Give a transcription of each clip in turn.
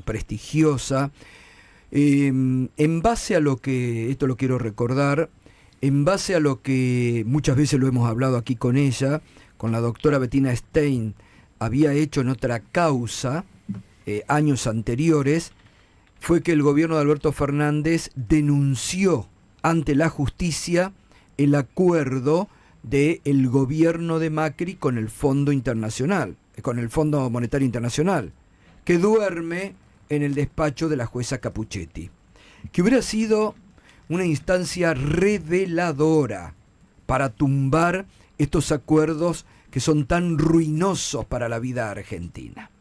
prestigiosa, en base a lo que, esto lo quiero recordar, en base a lo que muchas veces lo hemos hablado aquí con ella, con la doctora Bettina Stein, había hecho en otra causa, años anteriores, fue que el gobierno de Alberto Fernández denunció ante la justicia el acuerdo del gobierno de Macri con el Fondo Internacional, con el Fondo Monetario Internacional, que duerme en el despacho de la jueza Capuchetti, que hubiera sido una instancia reveladora para tumbar estos acuerdos que son tan ruinosos para la vida argentina.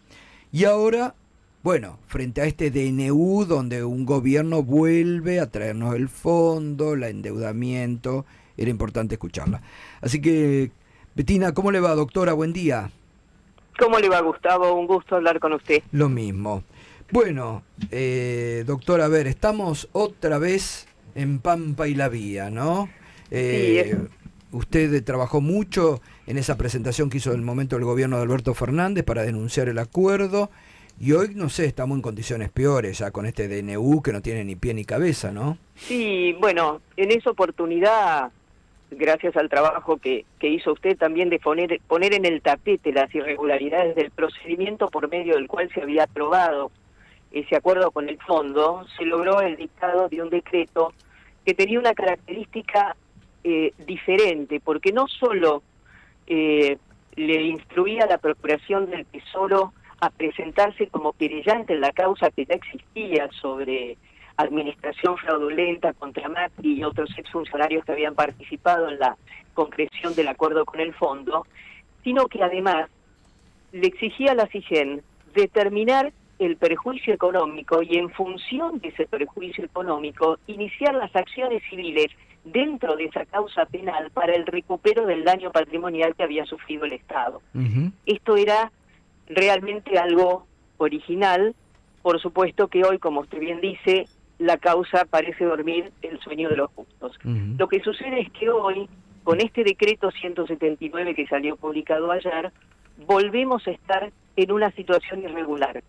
Y ahora, bueno, frente a este DNU donde un gobierno vuelve a traernos el fondo, el endeudamiento, era importante escucharla. Así que, Bettina, ¿cómo le va, doctora? Buen día. ¿Cómo le va, Gustavo? Un gusto hablar con usted. Lo mismo. Bueno, doctora, a ver, estamos otra vez en Pampa y la Vía, ¿no? Sí, usted trabajó mucho en esa presentación que hizo en el momento del gobierno de Alberto Fernández para denunciar el acuerdo, y hoy, no sé, estamos en condiciones peores ya con este DNU que no tiene ni pie ni cabeza, ¿no? Sí, bueno, en esa oportunidad, gracias al trabajo que hizo usted también de poner en el tapete las irregularidades del procedimiento por medio del cual se había aprobado ese acuerdo con el fondo, se logró el dictado de un decreto que tenía una característica diferente, porque no solo le instruía a la Procuración del Tesoro a presentarse como querellante en la causa que ya existía sobre administración fraudulenta contra Macri y otros exfuncionarios que habían participado en la concreción del acuerdo con el fondo, sino que además le exigía a la CIGEN determinar el perjuicio económico y en función de ese perjuicio económico iniciar las acciones civiles dentro de esa causa penal para el recupero del daño patrimonial que había sufrido el Estado. Uh-huh. Esto era realmente algo original. Por supuesto que hoy, como usted bien dice, la causa parece dormir el sueño de los justos. Uh-huh. Lo que sucede es que hoy, con este decreto 179 que salió publicado ayer, volvemos a estar en una situación irregular.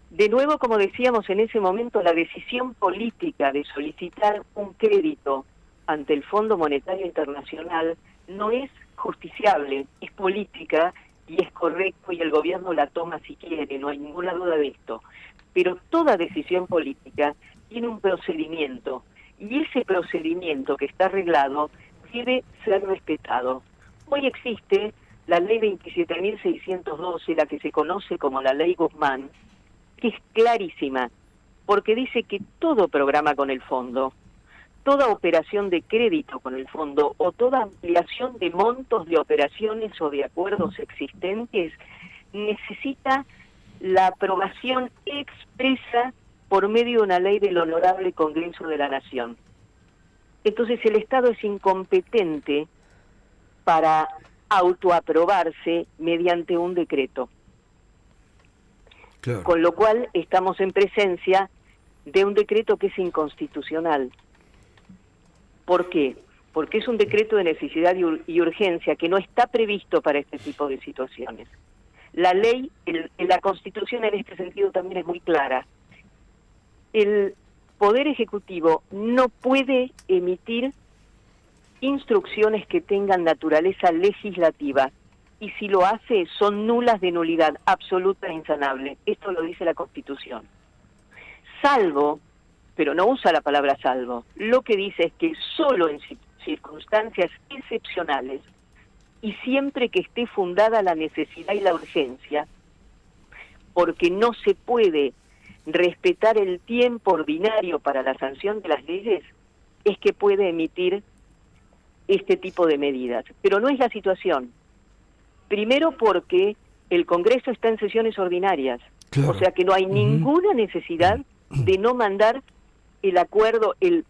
De nuevo, como decíamos en ese momento, la decisión política de solicitar un crédito ante el Fondo Monetario Internacional no es justiciable, es política y es correcto, y el gobierno la toma si quiere, no hay ninguna duda de esto. Pero toda decisión política tiene un procedimiento, y ese procedimiento que está arreglado debe ser respetado. Hoy existe la ley 27.612, la que se conoce como la ley Guzmán, que es clarísima, porque dice que todo programa con el fondo, toda operación de crédito con el fondo o toda ampliación de montos de operaciones o de acuerdos existentes necesita la aprobación expresa por medio de una ley del Honorable Congreso de la Nación. Entonces el Estado es incompetente para autoaprobarse mediante un decreto. Claro. Con lo cual estamos en presencia de un decreto que es inconstitucional. ¿Por qué? Porque es un decreto de necesidad y urgencia que no está previsto para este tipo de situaciones. La ley, la Constitución en este sentido también es muy clara. El Poder Ejecutivo no puede emitir instrucciones que tengan naturaleza legislativa, y si lo hace son nulas de nulidad absoluta e insanable. Esto lo dice la Constitución. Salvo, pero no usa la palabra salvo, lo que dice es que solo en circunstancias excepcionales y siempre que esté fundada la necesidad y la urgencia, porque no se puede respetar el tiempo ordinario para la sanción de las leyes, es que puede emitir este tipo de medidas. Pero no es la situación. Primero porque el Congreso está en sesiones ordinarias, claro. O sea que no hay ninguna necesidad de no mandar el acuerdo, el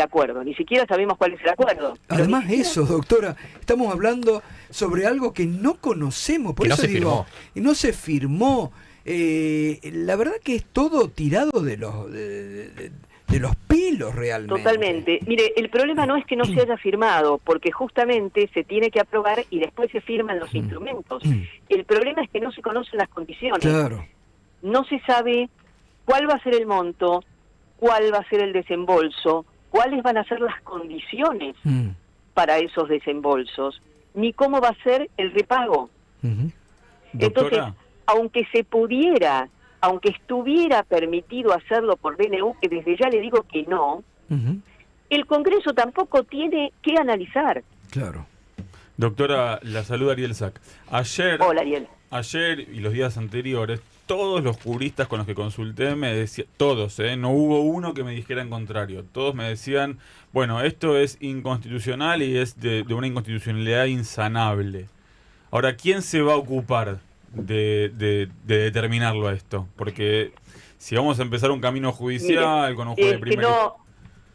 acuerdo, ni siquiera sabemos cuál es el acuerdo. Además eso, doctora, estamos hablando sobre algo que no conocemos, por eso digo, no se firmó. La verdad que es todo tirado de los pelos realmente. Totalmente. Mire, el problema no es que no se haya firmado, porque justamente se tiene que aprobar y después se firman los instrumentos. El problema es que no se conocen las condiciones. Claro. no se sabe cuál va a ser el monto, cuál va a ser el desembolso, cuáles van a ser las condiciones para esos desembolsos, ni cómo va a ser el repago. Entonces, aunque se pudiera, aunque estuviera permitido hacerlo por DNU, que desde ya le digo que no, el Congreso tampoco tiene que analizar. Claro. Doctora, la saluda Ariel Sack. Hola, Ariel. Ayer y los días anteriores, todos los juristas con los que consulté me decían, todos, no hubo uno que me dijera en contrario, todos me decían, bueno, esto es inconstitucional y es de una inconstitucionalidad insanable. Ahora, ¿quién se va a ocupar de determinarlo a esto? Porque si vamos a empezar un camino judicial, mire, con un juez de primera...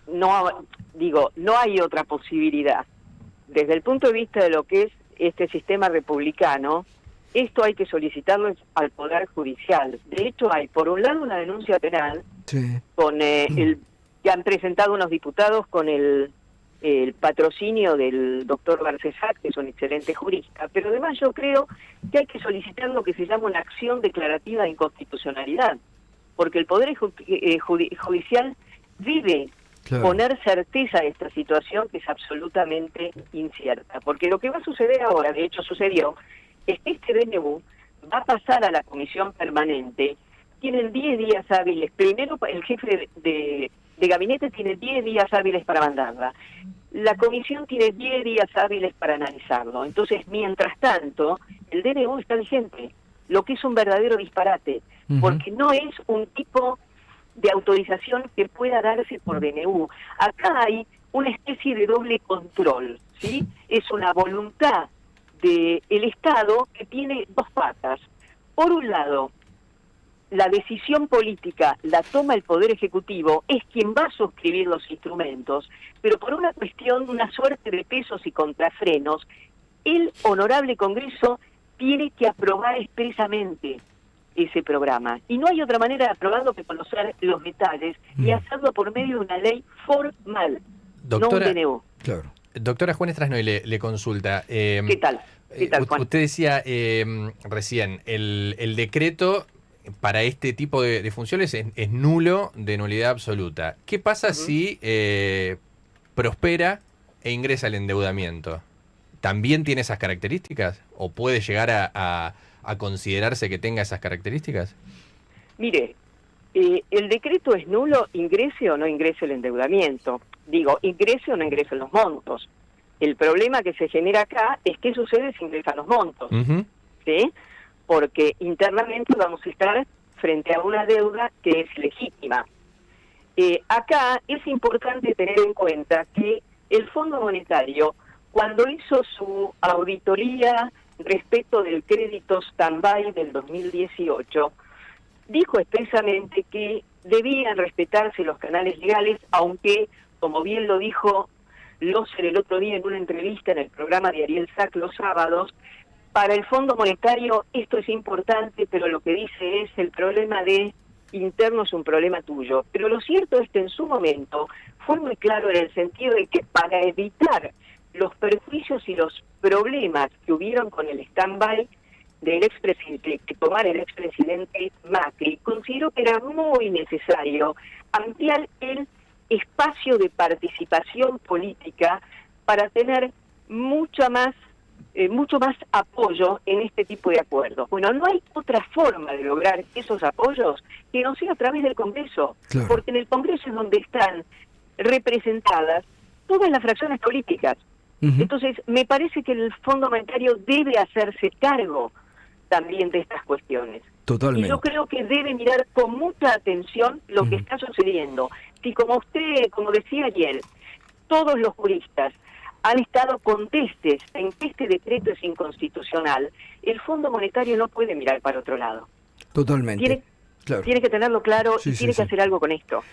no hay otra posibilidad. Desde el punto de vista de lo que es este sistema republicano, esto hay que solicitarlo al Poder Judicial. De hecho, hay, por un lado, una denuncia penal, con que han presentado unos diputados con el patrocinio del doctor Barcesac, que es un excelente jurista, pero además yo creo que hay que solicitar lo que se llama una acción declarativa de inconstitucionalidad, porque el Poder Judicial debe poner certeza a esta situación que es absolutamente incierta, porque lo que va a suceder ahora, de hecho sucedió, es que este DNU va a pasar a la comisión permanente. Tienen 10 días hábiles. Primero, el jefe de gabinete tiene 10 días hábiles para mandarla. La comisión tiene 10 días hábiles para analizarlo. Entonces, mientras tanto, el DNU está vigente, lo que es un verdadero disparate, porque no es un tipo de autorización que pueda darse por DNU. Acá hay una especie de doble control, ¿sí? Es una voluntad del Estado que tiene dos patas. Por un lado, la decisión política la toma el Poder Ejecutivo, es quien va a suscribir los instrumentos, pero por una cuestión, una suerte de pesos y contrafrenos, el Honorable Congreso tiene que aprobar expresamente ese programa. Y no hay otra manera de aprobarlo que conocer los detalles y hacerlo por medio de una ley formal, doctora, no un DNU. Claro. Doctora Juana Strasnoy le consulta. ¿Qué tal? ¿Qué tal, Juan? Usted decía recién, el decreto para este tipo de funciones es nulo, de nulidad absoluta. ¿Qué pasa si prospera e ingresa el endeudamiento? ¿También tiene esas características? ¿O puede llegar a considerarse que tenga esas características? Mire, el decreto es nulo, ingrese o no ingrese el endeudamiento. Digo, ingrese o no ingresen los montos. El problema que se genera acá es qué sucede si ingresan los montos, ¿sí? Porque internamente vamos a estar frente a una deuda que es legítima. Acá es importante tener en cuenta que el Fondo Monetario, cuando hizo su auditoría respecto del crédito stand-by del 2018, dijo expresamente que debían respetarse los canales legales, aunque, como bien lo dijo Loser el otro día en una entrevista en el programa de Ariel Sack los sábados, para el Fondo Monetario esto es importante, pero lo que dice es el problema de interno es un problema tuyo. Pero lo cierto es que en su momento fue muy claro en el sentido de que para evitar los perjuicios y los problemas que hubieron con el stand-by del expresidente, que tomara el expresidente Macri, consideró que era muy necesario ampliar el espacio de participación política para tener mucho más apoyo en este tipo de acuerdos. Bueno, no hay otra forma de lograr esos apoyos que no sea a través del Congreso, porque en el Congreso es donde están representadas todas las fracciones políticas. Entonces, me parece que el Fondo Monetario debe hacerse cargo también de estas cuestiones. Totalmente. Y yo creo que debe mirar con mucha atención lo que está sucediendo. Si como decía ayer, todos los juristas han estado contestes en que este decreto es inconstitucional, el Fondo Monetario no puede mirar para otro lado. Totalmente. Tiene que tenerlo claro y tiene que hacer algo con esto.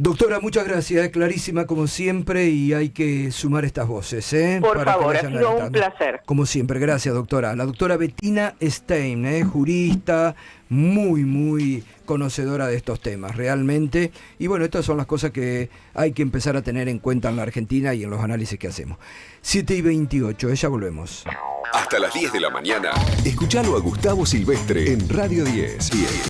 Doctora, muchas gracias, clarísima como siempre, y hay que sumar estas voces. Por para que favor, ha vayan sido un alentando. placer. Como siempre, gracias, doctora. La doctora Bettina Stein, jurista, muy conocedora de estos temas, realmente. Y bueno, estas son las cosas que hay que empezar a tener en cuenta en la Argentina y en los análisis que hacemos. 7:28, ya volvemos. Hasta las 10 de la mañana. Escuchalo a Gustavo Silvestre en Radio 10.